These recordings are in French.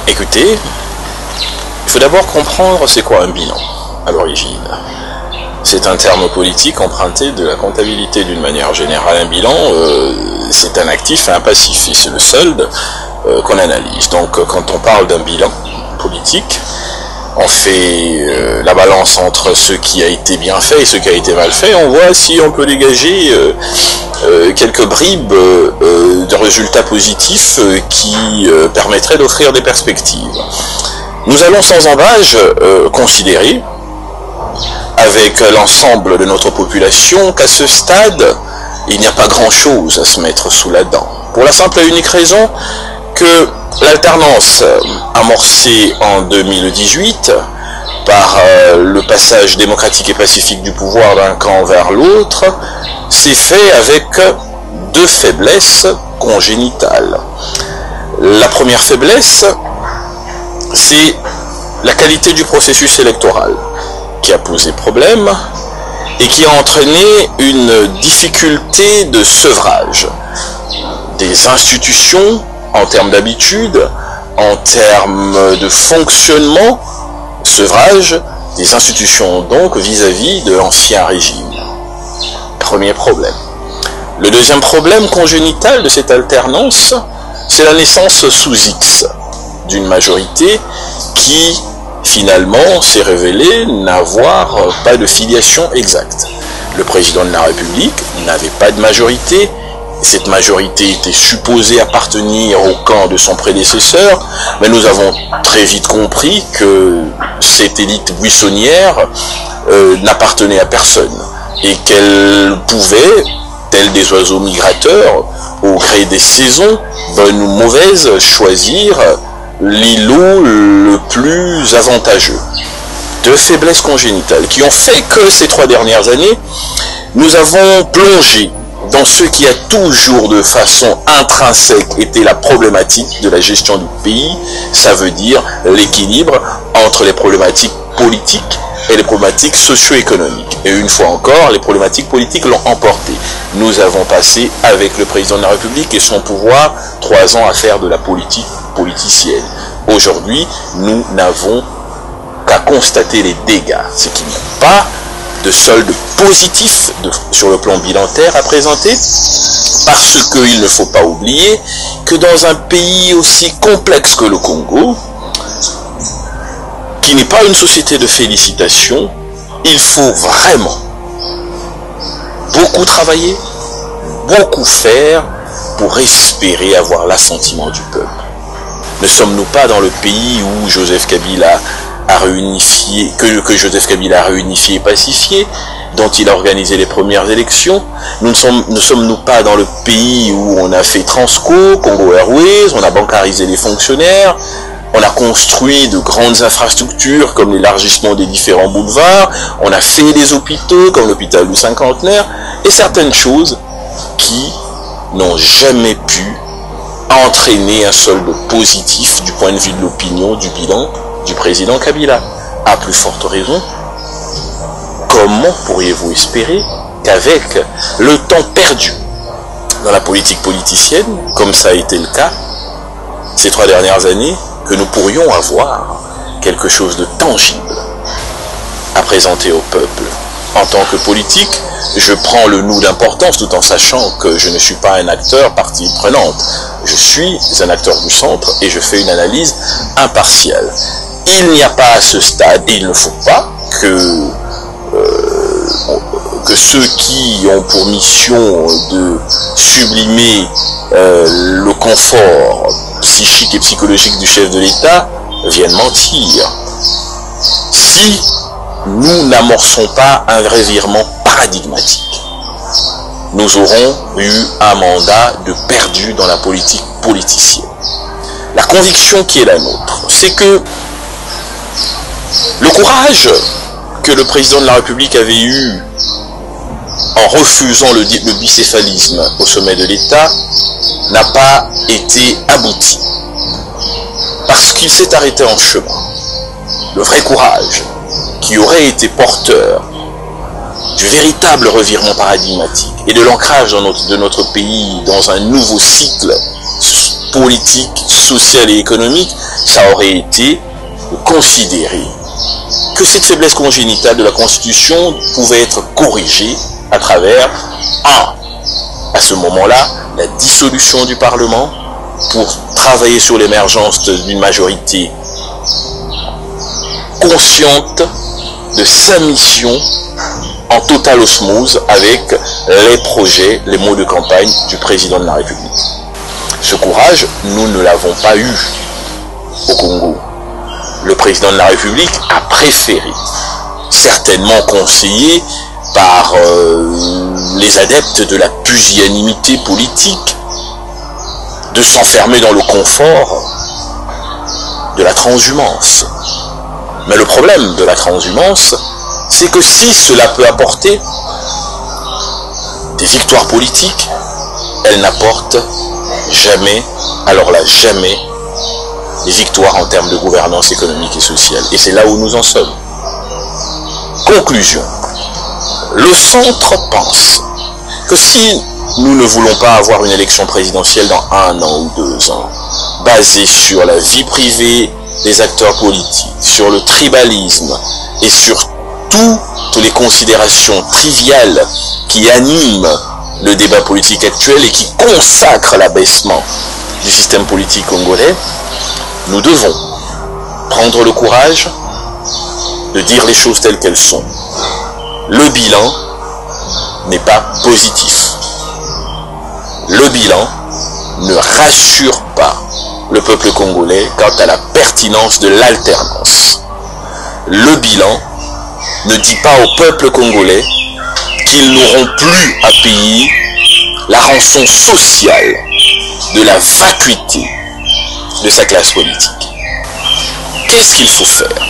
Écoutez, il faut d'abord comprendre c'est quoi un bilan à l'origine. C'est un terme politique emprunté de la comptabilité d'une manière générale. Un bilan, c'est un actif et un passif, et c'est le solde qu'on analyse. Donc quand on parle d'un bilan politique, on fait la balance entre ce qui a été bien fait et ce qui a été mal fait. On voit si on peut dégager quelques bribes de résultats positifs qui permettraient d'offrir des perspectives. Nous allons sans embâche considérer avec l'ensemble de notre population qu'à ce stade, il n'y a pas grand-chose à se mettre sous la dent. Pour la simple et unique raison que l'alternance amorcée en 2018 par le passage démocratique et pacifique du pouvoir d'un camp vers l'autre s'est fait avec deux faiblesses congénitales. La première faiblesse, c'est la qualité du processus électoral qui a posé problème et qui a entraîné une difficulté de sevrage des institutions en termes d'habitude, en termes de fonctionnement, sevrage des institutions donc vis-à-vis de l'ancien régime. Premier problème. Le deuxième problème congénital de cette alternance, c'est la naissance sous X d'une majorité qui finalement s'est révélée n'avoir pas de filiation exacte. Le président de la République n'avait pas de majorité. Cette majorité était supposée appartenir au camp de son prédécesseur, mais nous avons très vite compris que cette élite buissonnière n'appartenait à personne et qu'elle pouvait, tels des oiseaux migrateurs, au gré des saisons, bonnes ou mauvaises, choisir l'îlot le plus avantageux. Deux faiblesses congénitales qui ont fait que ces 3 dernières années, nous avons plongé dans ce qui a toujours de façon intrinsèque été la problématique de la gestion du pays, ça veut dire l'équilibre entre les problématiques politiques et les problématiques socio-économiques. Et une fois encore, les problématiques politiques l'ont emporté. Nous avons passé, avec le président de la République et son pouvoir, 3 ans à faire de la politique politicienne. Aujourd'hui, nous n'avons qu'à constater les dégâts, ce qui n'est pas de solde positif sur le plan bilantaire à présenter, parce qu'il ne faut pas oublier que dans un pays aussi complexe que le Congo, qui n'est pas une société de félicitations, il faut vraiment beaucoup travailler, beaucoup faire pour espérer avoir l'assentiment du peuple. Ne sommes-nous pas dans le pays où Joseph Kabila a réunifié, que Joseph Kabila a réunifié et pacifié, dont il a organisé les premières élections? Ne sommes-nous pas dans le pays où on a fait Transco, Congo Airways, on a bancarisé les fonctionnaires, on a construit de grandes infrastructures comme l'élargissement des différents boulevards, on a fait des hôpitaux comme l'hôpital du Cinquantenaire, et certaines choses qui n'ont jamais pu entraîner un solde positif du point de vue de l'opinion, du bilan du président Kabila. À plus forte raison, comment pourriez-vous espérer qu'avec le temps perdu dans la politique politicienne, comme ça a été le cas ces 3 dernières années, que nous pourrions avoir quelque chose de tangible à présenter au peuple? En tant que politique, je prends le nous d'importance tout en sachant que je ne suis pas un acteur partie prenante. Je suis un acteur du centre et je fais une analyse impartiale. Il n'y a pas à ce stade, et il ne faut pas que ceux qui ont pour mission de sublimer le confort psychique et psychologique du chef de l'État viennent mentir. Si nous n'amorçons pas un revirement paradigmatique, nous aurons eu un mandat de perdu dans la politique politicienne. La conviction qui est la nôtre, c'est que le courage que le président de la République avait eu en refusant le bicéphalisme au sommet de l'État n'a pas été abouti, parce qu'il s'est arrêté en chemin. Le vrai courage qui aurait été porteur du véritable revirement paradigmatique et de l'ancrage de notre pays dans un nouveau cycle politique, sociale et économique, ça aurait été de considérer que cette faiblesse congénitale de la Constitution pouvait être corrigée à travers, à ce moment-là, la dissolution du Parlement pour travailler sur l'émergence d'une majorité consciente de sa mission en totale osmose avec les projets, les mots de campagne du président de la République. Ce courage, nous ne l'avons pas eu au Congo. Le président de la République a préféré, certainement conseillé par les adeptes de la pusillanimité politique, de s'enfermer dans le confort de la transhumance. Mais le problème de la transhumance, c'est que si cela peut apporter des victoires politiques, elle n'apporte jamais, alors là jamais, des victoires en termes de gouvernance économique et sociale. Et c'est là où nous en sommes. Conclusion. Le centre pense que si nous ne voulons pas avoir une élection présidentielle dans 1 an ou 2 ans, basée sur la vie privée des acteurs politiques, sur le tribalisme et sur toutes les considérations triviales qui animent le débat politique actuel et qui consacrent l'abaissement du système politique congolais, nous devons prendre le courage de dire les choses telles qu'elles sont. Le bilan n'est pas positif. Le bilan ne rassure pas le peuple congolais quant à la pertinence de l'alternance. Le bilan ne dit pas au peuple congolais qu'ils n'auront plus à payer la rançon sociale de la vacuité de sa classe politique. Qu'est-ce qu'il faut faire?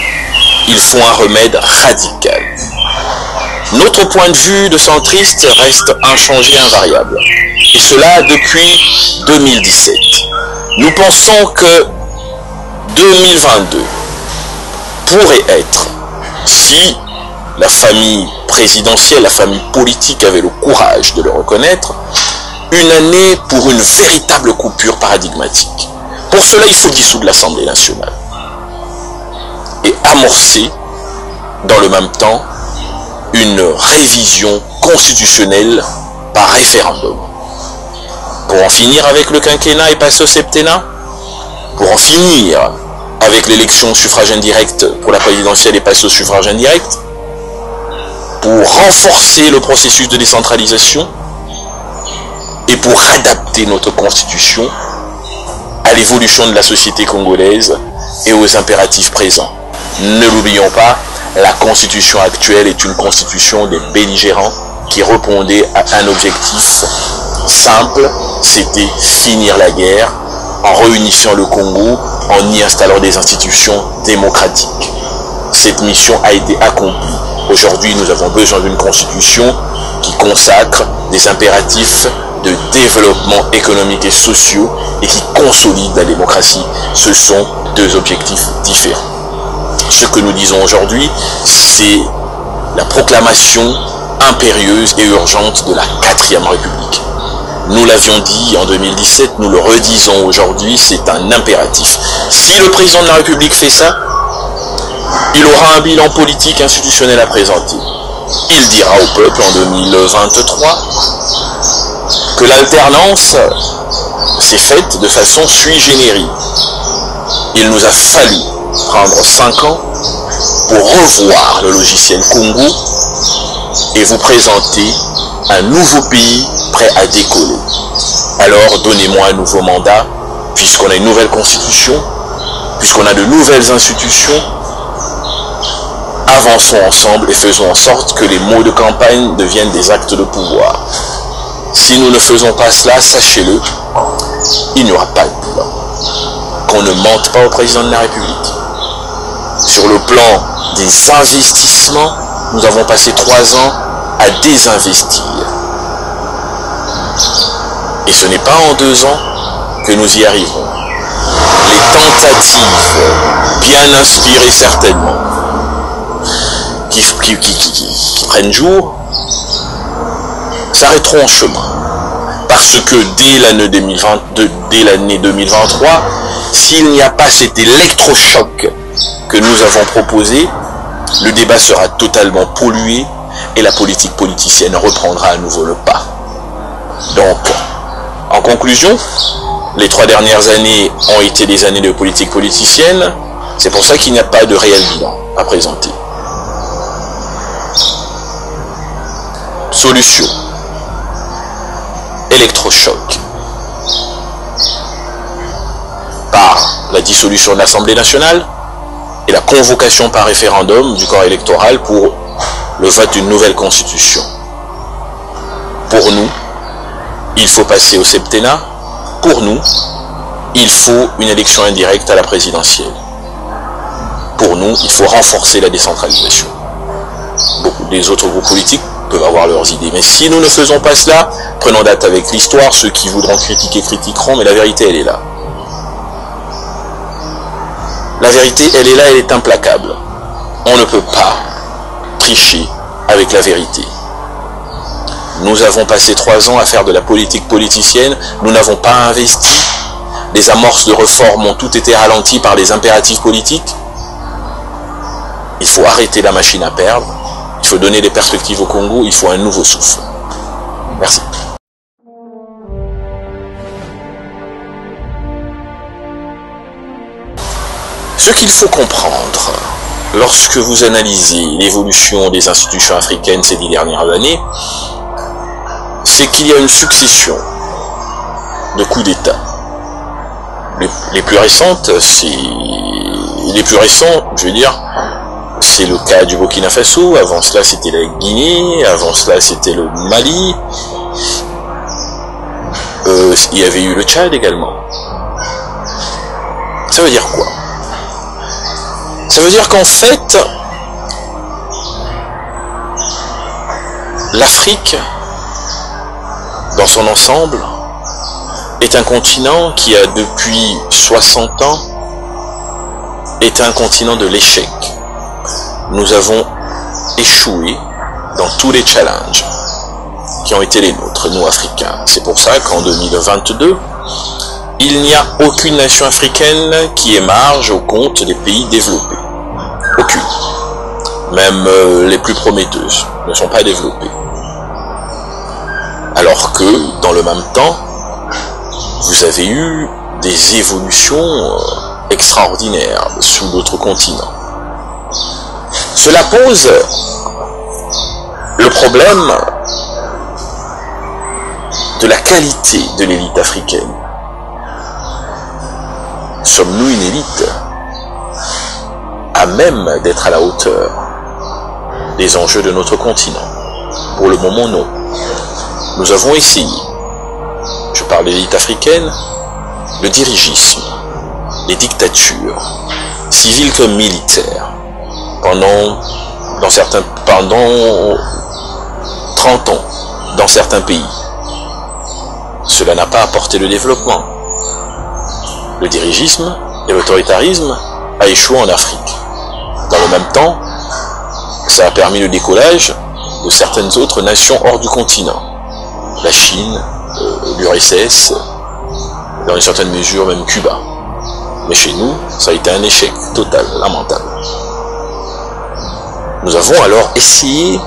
Il faut un remède radical. Notre point de vue de centriste reste inchangé, invariable. Et cela depuis 2017. Nous pensons que 2022 pourrait être, si la famille présidentielle, la famille politique avait le courage de le reconnaître, une année pour une véritable coupure paradigmatique. Pour cela, il faut dissoudre l'Assemblée nationale et amorcer dans le même temps une révision constitutionnelle par référendum. Pour en finir avec le quinquennat et passer au septennat, pour en finir avec l'élection au suffrage indirect pour la présidentielle et passer au suffrage indirect, pour renforcer le processus de décentralisation et pour adapter notre constitution à l'évolution de la société congolaise et aux impératifs présents. Ne l'oublions pas, la constitution actuelle est une constitution des belligérants qui répondait à un objectif simple, c'était finir la guerre en réunissant le Congo, en y installant des institutions démocratiques. Cette mission a été accomplie. Aujourd'hui, nous avons besoin d'une constitution qui consacre des impératifs de développement économique et sociaux et qui consolide la démocratie. Ce sont deux objectifs différents. Ce que nous disons aujourd'hui, c'est la proclamation impérieuse et urgente de la 4e République. Nous l'avions dit en 2017, nous le redisons aujourd'hui, c'est un impératif. Si le président de la République fait ça, il aura un bilan politique institutionnel à présenter. Il dira au peuple en 2023 que l'alternance s'est faite de façon sui generis. Il nous a fallu prendre 5 ans pour revoir le logiciel Congo et vous présenter un nouveau pays prêt à décoller. Alors donnez-moi un nouveau mandat, puisqu'on a une nouvelle constitution, puisqu'on a de nouvelles institutions. Avançons ensemble et faisons en sorte que les mots de campagne deviennent des actes de pouvoir. Si nous ne faisons pas cela, sachez-le, il n'y aura pas de bilan. Qu'on ne mente pas au président de la République. Sur le plan des investissements, nous avons passé 3 ans à désinvestir. Et ce n'est pas en 2 ans que nous y arriverons. Les tentatives, bien inspirées certainement, qui prennent jour, s'arrêteront en chemin. Parce que dès l'année 2023, s'il n'y a pas cet électrochoc que nous avons proposé, le débat sera totalement pollué et la politique politicienne reprendra à nouveau le pas. Donc, en conclusion, les 3 dernières années ont été des années de politique politicienne. C'est pour ça qu'il n'y a pas de réel bilan à présenter. Solution. Électrochoc. Par la dissolution de l'Assemblée nationale et la convocation par référendum du corps électoral pour le vote d'une nouvelle constitution. Pour nous, il faut passer au septennat. Pour nous, il faut une élection indirecte à la présidentielle. Pour nous, il faut renforcer la décentralisation. Beaucoup des autres groupes politiques peuvent avoir leurs idées. Mais si nous ne faisons pas cela, prenons date avec l'histoire. Ceux qui voudront critiquer critiqueront, mais la vérité, elle est là. La vérité, elle est là, elle est implacable. On ne peut pas tricher avec la vérité. Nous avons passé 3 ans à faire de la politique politicienne. Nous n'avons pas investi. Les amorces de réforme ont toutes été ralenties par les impératifs politiques. Il faut arrêter la machine à perdre. Il faut donner des perspectives au Congo. Il faut un nouveau souffle. Merci. Ce qu'il faut comprendre lorsque vous analysez l'évolution des institutions africaines ces 10 dernières années, c'est qu'il y a une succession de coups d'État. Les plus récentes, c'est le cas du Burkina Faso. Avant cela, c'était la Guinée. Avant cela, c'était le Mali. Il y avait eu le Tchad également. Ça veut dire quoi? Ça veut dire qu'en fait, l'Afrique, dans son ensemble, est un continent qui a depuis 60 ans est un continent de l'échec. Nous avons échoué dans tous les challenges qui ont été les nôtres, nous Africains. C'est pour ça qu'en 2022, il n'y a aucune nation africaine qui émarge au compte des pays développés. Aucune. Même les plus prometteuses ne sont pas développées. Alors que, dans le même temps, vous avez eu des évolutions extraordinaires sous d'autres continents. Cela pose le problème de la qualité de l'élite africaine. Sommes-nous une élite à même d'être à la hauteur des enjeux de notre continent? Pour le moment, non. Nous avons essayé, je parle de l'élite africaine, le dirigisme, les dictatures, civiles comme militaires, pendant 30 ans, dans certains pays. Cela n'a pas apporté le développement. Le dirigisme et l'autoritarisme a échoué en Afrique. Dans le même temps, ça a permis le décollage de certaines autres nations hors du continent. La Chine, l'URSS, dans une certaine mesure même Cuba. Mais chez nous, ça a été un échec total, lamentable. Nous avons alors essayé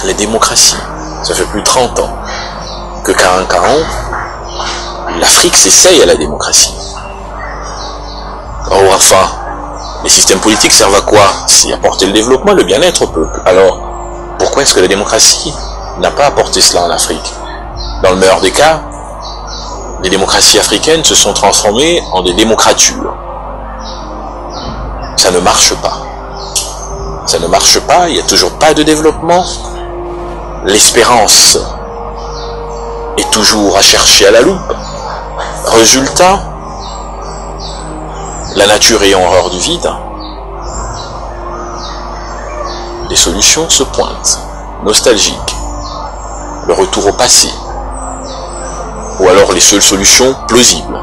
la démocratie. Ça fait plus de 30 ans que 40 ans, l'Afrique s'essaye à la démocratie. Oh, enfin, les systèmes politiques servent à quoi? C'est apporter le développement, le bien-être au peuple. Alors, pourquoi est-ce que la démocratie n'a pas apporté cela en Afrique? Dans le meilleur des cas, les démocraties africaines se sont transformées en des démocratures. Ça ne marche pas. Ça ne marche pas, il n'y a toujours pas de développement. L'espérance est toujours à chercher à la loupe. Résultat, la nature ayant horreur du vide, les solutions se pointent, nostalgiques, le retour au passé, ou alors les seules solutions plausibles.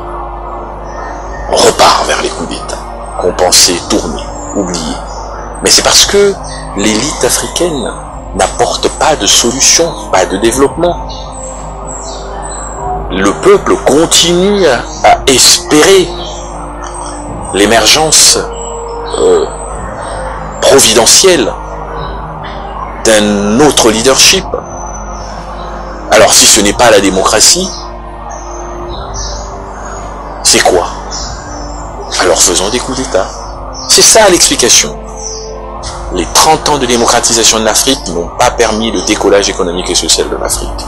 On repart vers les coups d'État, compenser, tourner, oublier. Mais c'est parce que l'élite africaine n'apporte pas de solution, pas de développement. le peuple continue à espérer l'émergence providentielle d'un autre leadership. Alors si ce n'est pas la démocratie, c'est quoi? Alors faisons des coups d'État. C'est ça l'explication. Les 30 ans de démocratisation de l'Afrique n'ont pas permis le décollage économique et social de l'Afrique.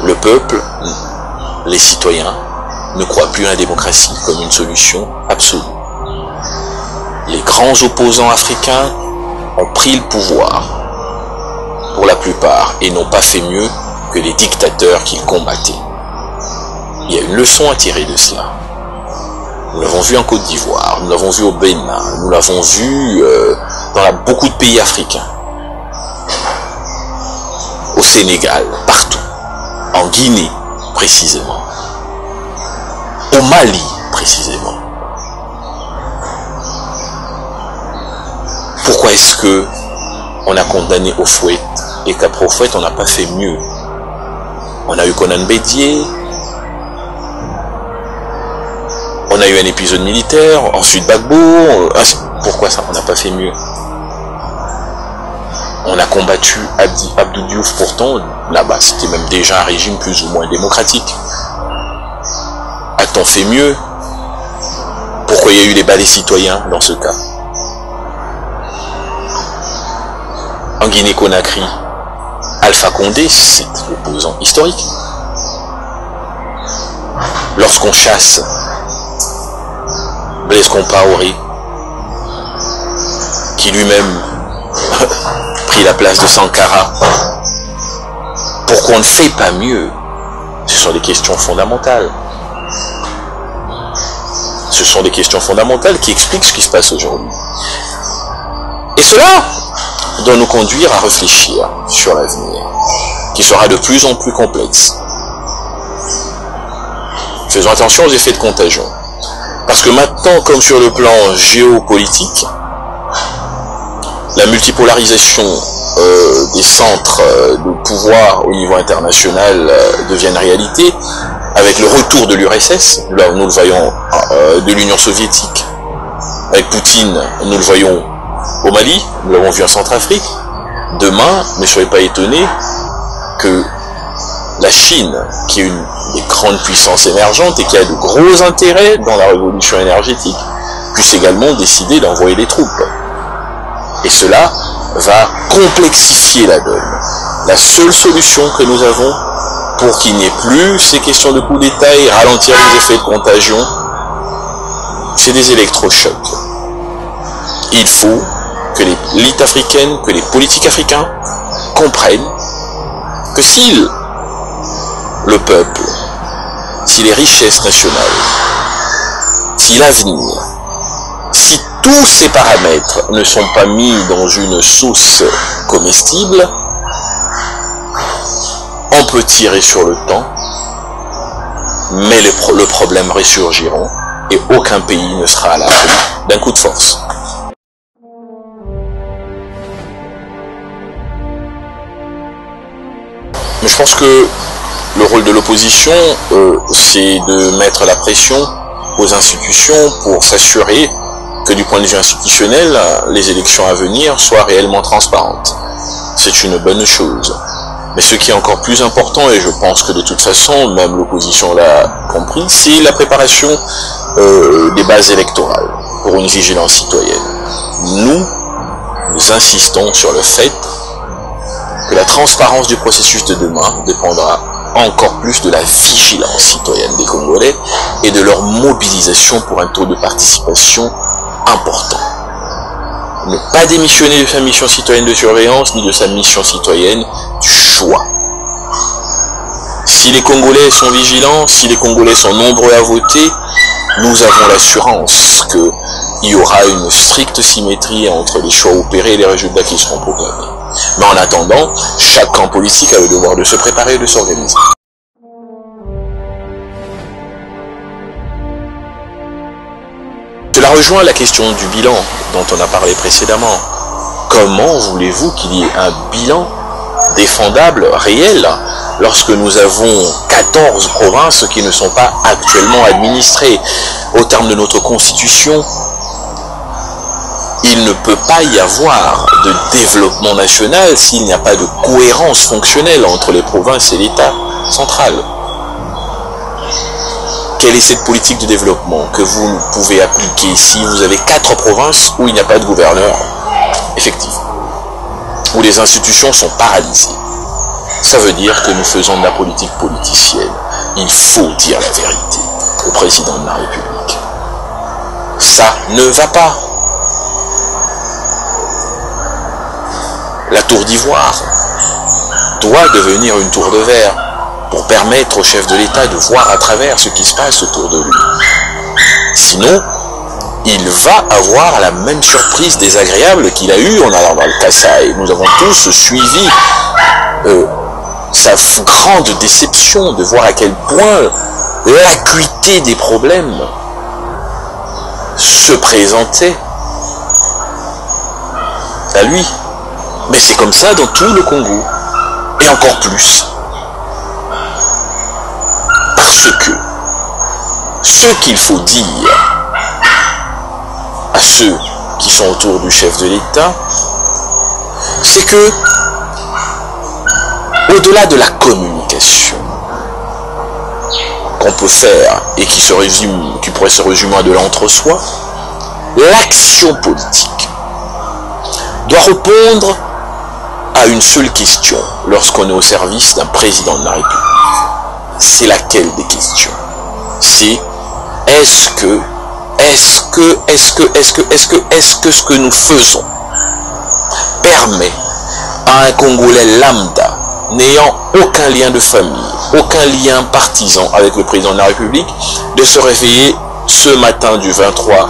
Le peuple, les citoyens, ne croient plus à la démocratie comme une solution absolue. Les grands opposants africains ont pris le pouvoir, pour la plupart, et n'ont pas fait mieux que les dictateurs qu'ils combattaient. Il y a une leçon à tirer de cela. Nous l'avons vu en Côte d'Ivoire, nous l'avons vu au Bénin, nous l'avons vu dans beaucoup de pays africains. Au Sénégal, partout. En Guinée, précisément. Au Mali, précisément. Pourquoi est-ce que on a condamné au fouet et qu'après au fouet on n'a pas fait mieux? On a eu Conan Bédier, on a eu un épisode militaire, ensuite Gbagbo. Pourquoi ça on n'a pas fait mieux? On a combattu Abdou Diouf, pourtant là-bas c'était même déjà un régime plus ou moins démocratique. A-t-on fait mieux? Pourquoi il y a eu les balais citoyens dans ce cas? En Guinée-Conakry, Alpha Condé, c'est l'opposant historique. Lorsqu'on chasse Blaise Compaoré, qui lui-même prit la place de Sankara, pourquoi on ne fait pas mieux? Ce sont des questions fondamentales. Ce sont des questions fondamentales qui expliquent ce qui se passe aujourd'hui. Et cela doit nous conduire à réfléchir sur l'avenir, qui sera de plus en plus complexe. Faisons attention aux effets de contagion. Parce que maintenant, comme sur le plan géopolitique, la multipolarisation des centres de pouvoir au niveau international devient une réalité, avec le retour de l'URSS, là nous le voyons de l'Union soviétique, avec Poutine, nous le voyons au Mali, nous l'avons vu en Centrafrique. Demain, ne soyez pas étonnés que la Chine, qui est une des grandes puissances émergentes et qui a de gros intérêts dans la révolution énergétique, puisse également décider d'envoyer des troupes. Et cela va complexifier la donne. La seule solution que nous avons pour qu'il n'y ait plus ces questions de coup d'État et ralentir les effets de contagion, c'est des électrochocs. Il faut que l'élite africaine, que les politiques africains comprennent que si le peuple, si les richesses nationales, si l'avenir, si tous ces paramètres ne sont pas mis dans une sauce comestible, on peut tirer sur le temps, mais le problème ressurgiront et aucun pays ne sera à l'abri d'un coup de force. Mais je pense que le rôle de l'opposition, c'est de mettre la pression aux institutions pour s'assurer que du point de vue institutionnel, les élections à venir soient réellement transparentes. C'est une bonne chose. Mais ce qui est encore plus important, et je pense que de toute façon, même l'opposition l'a compris, c'est la préparation des bases électorales pour une vigilance citoyenne. Nous insistons sur le fait que la transparence du processus de demain dépendra encore plus de la vigilance citoyenne des Congolais et de leur mobilisation pour un taux de participation important. Ne pas démissionner de sa mission citoyenne de surveillance ni de sa mission citoyenne du choix. Si les Congolais sont vigilants, si les Congolais sont nombreux à voter, nous avons l'assurance qu'il y aura une stricte symétrie entre les choix opérés et les résultats qui seront proclamés. Mais en attendant, chaque camp politique a le devoir de se préparer et de s'organiser. Cela rejoint la question du bilan dont on a parlé précédemment. Comment voulez-vous qu'il y ait un bilan défendable, réel, lorsque nous avons 14 provinces qui ne sont pas actuellement administrées. Au terme de notre constitution, il ne peut pas y avoir de développement national s'il n'y a pas de cohérence fonctionnelle entre les provinces et l'État central. Quelle est cette politique de développement que vous pouvez appliquer si vous avez 4 provinces où il n'y a pas de gouverneur effectif, où les institutions sont paralysées? Ça veut dire que nous faisons de la politique politicienne. Il faut dire la vérité au président de la République. Ça ne va pas. La tour d'ivoire doit devenir une tour de verre pour permettre au chef de l'État de voir à travers ce qui se passe autour de lui. Sinon, il va avoir la même surprise désagréable qu'il a eue en allant dans le Kasaï. Nous avons tous suivi sa grande déception de voir à quel point l'acuité des problèmes se présentait à lui. Mais c'est comme ça dans tout le Congo, et encore plus. Parce que ce qu'il faut dire à ceux qui sont autour du chef de l'État, c'est que, au-delà de la communication qu'on peut faire et qui pourrait se résumer à de l'entre-soi, l'action politique doit répondre à une seule question lorsqu'on est au service d'un président de la République. C'est laquelle des questions? C'est est-ce que ce que nous faisons permet à un Congolais lambda n'ayant aucun lien de famille, aucun lien partisan avec le président de la République, de se réveiller ce matin du 23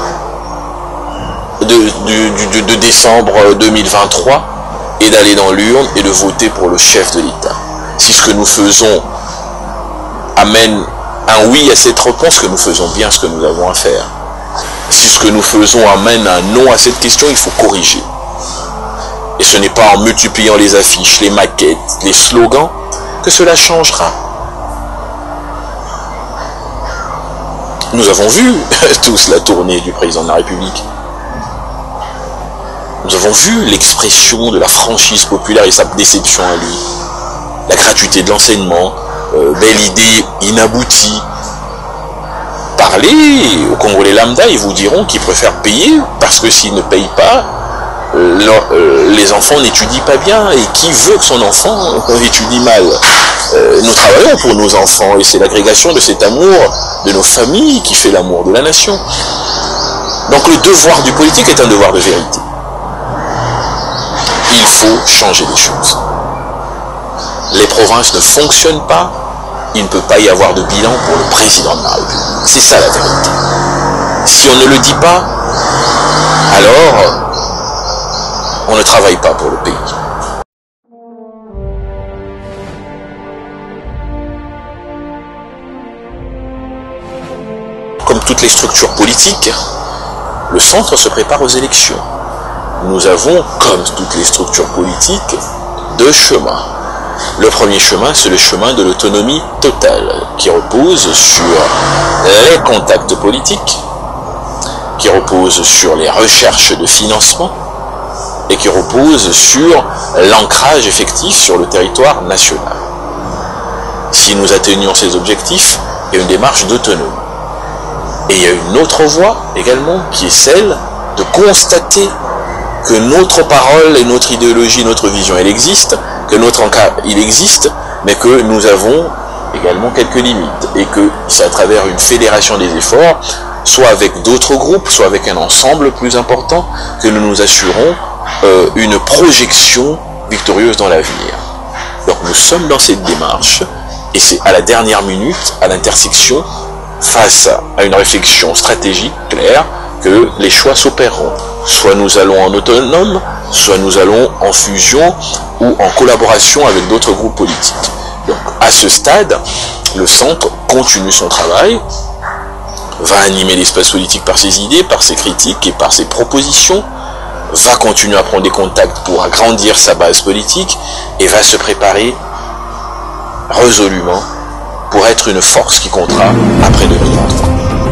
de décembre 2023 et d'aller dans l'urne et de voter pour le chef de l'État? Si ce que nous faisons amène un oui à cette réponse, que nous faisons bien ce que nous avons à faire. Si ce que nous faisons amène un non à cette question, il faut corriger. Et ce n'est pas en multipliant les affiches, les maquettes, les slogans que cela changera. Nous avons vu tous la tournée du président de la République. Nous avons vu l'expression de la franchise populaire et sa déception à lui. La gratuité de l'enseignement, belle idée inaboutie. Parlez aux Congolais lambda, ils vous diront qu'ils préfèrent payer parce que s'ils ne payent pas, les enfants n'étudient pas bien. Et qui veut que son enfant étudie mal? Nous travaillons pour nos enfants et c'est l'agrégation de cet amour de nos familles qui fait l'amour de la nation. Donc le devoir du politique est un devoir de vérité. Il faut changer les choses. Les provinces ne fonctionnent pas, il ne peut pas y avoir de bilan pour le président de la République. C'est ça la vérité. Si on ne le dit pas, alors on ne travaille pas pour le pays. Comme toutes les structures politiques, le centre se prépare aux élections. Nous avons, comme toutes les structures politiques, 2 chemins. Le premier chemin, c'est le chemin de l'autonomie totale, qui repose sur les contacts politiques, qui repose sur les recherches de financement, et qui repose sur l'ancrage effectif sur le territoire national. Si nous atteignons ces objectifs, il y a une démarche d'autonomie. Et il y a une autre voie également, qui est celle de constater que notre parole et notre idéologie, notre vision, elle existe, que notre encart, il existe, mais que nous avons également quelques limites, et que c'est à travers une fédération des efforts, soit avec d'autres groupes, soit avec un ensemble plus important, que nous nous assurons une projection victorieuse dans l'avenir. Donc nous sommes dans cette démarche, et c'est à la dernière minute, à l'intersection, face à une réflexion stratégique claire, que les choix s'opéreront. Soit nous allons en autonome, soit nous allons en fusion ou en collaboration avec d'autres groupes politiques. Donc à ce stade, le centre continue son travail, va animer l'espace politique par ses idées, par ses critiques et par ses propositions, va continuer à prendre des contacts pour agrandir sa base politique et va se préparer résolument, pour être une force qui comptera après 2023.